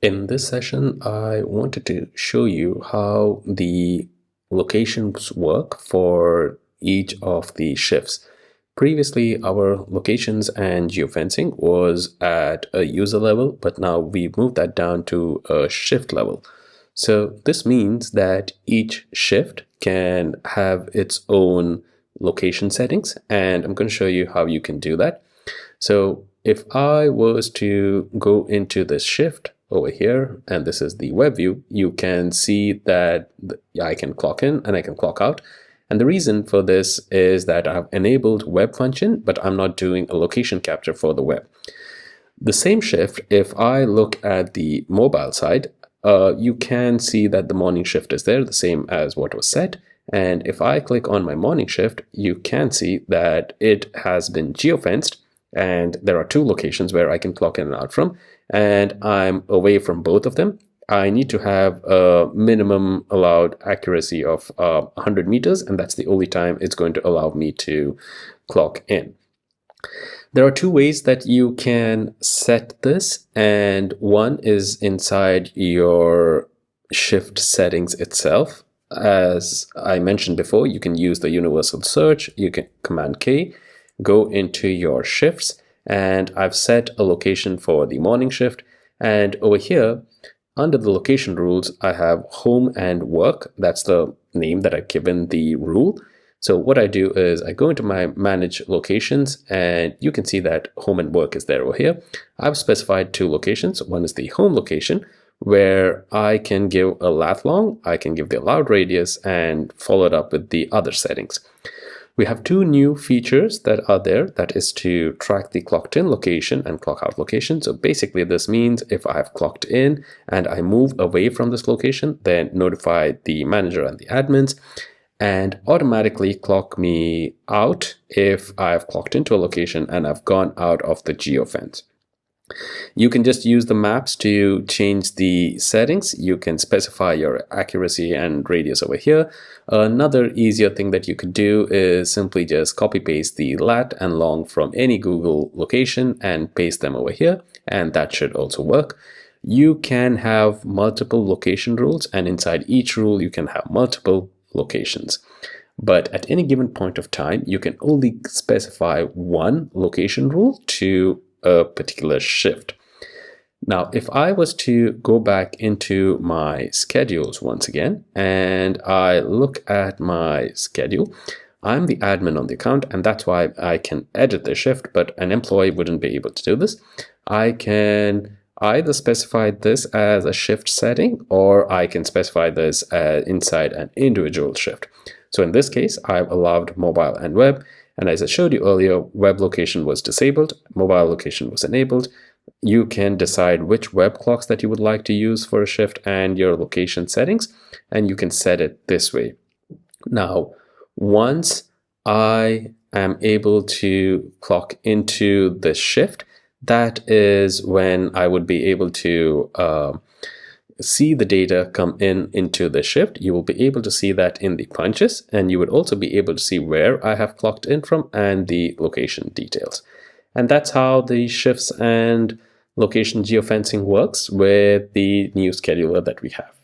In this session, I wanted to show you how the locations work for each of the shifts. Previously, our locations and geofencing was at a user level, but now we moved that down to a shift level. So this means that each shift can have its own location settings, and I'm going to show you how you can do that. So if I was to go into this shift over here, and this is the web view, you can see that I can clock in and I can clock out. And the reason for this is that I've enabled web function, but I'm not doing a location capture for the web. The same shift, if I look at the mobile side, you can see that the morning shift is there, the same as what was set. And if I click on my morning shift, you can see that it has been geofenced. And there are two locations where I can clock in and out from, and I'm away from both of them. I need to have a minimum allowed accuracy of 100 meters, and that's the only time it's going to allow me to clock in. There are two ways that you can set this, and one is inside your shift settings itself. As I mentioned before, you can use the universal search, you can Command K, go into your shifts, and I've set a location for the morning shift. And over here, under the location rules, I have home and work. That's the name that I've given the rule. So what I do is I go into my manage locations, and you can see that home and work is there over here. I've specified two locations. One is the home location, where I can give a lat long, I can give the allowed radius, and follow it up with the other settings. We have two new features that are there. That is to track the clocked in location and clock out location. So basically this means if I have clocked in and I move away from this location, then notify the manager and the admins and automatically clock me out if I've clocked into a location and I've gone out of the geofence. You can just use the maps to change the settings. You can specify your accuracy and radius over here. Another easier thing that you could do is simply just copy paste the lat and long from any Google location and paste them over here, and that should also work. You can have multiple location rules, and inside each rule you can have multiple locations. But at any given point of time, you can only specify one location rule to a particular shift. Now, if I was to go back into my schedules once again, and I look at my schedule, I'm the admin on the account, and that's why I can edit the shift, but an employee wouldn't be able to do this. I can either specify this as a shift setting, or I can specify this inside an individual shift. So in this case, I've allowed mobile and web. And as I showed you earlier, web location was disabled, mobile location was enabled. You can decide which web clocks that you would like to use for a shift and your location settings, and you can set it this way. Now, once I am able to clock into the shift, that is when I would be able to see the data come into the shift. You will be able to see that in the punches, and you would also be able to see where I have clocked in from and the location details. And that's how the shifts and location geofencing works with the new scheduler that we have.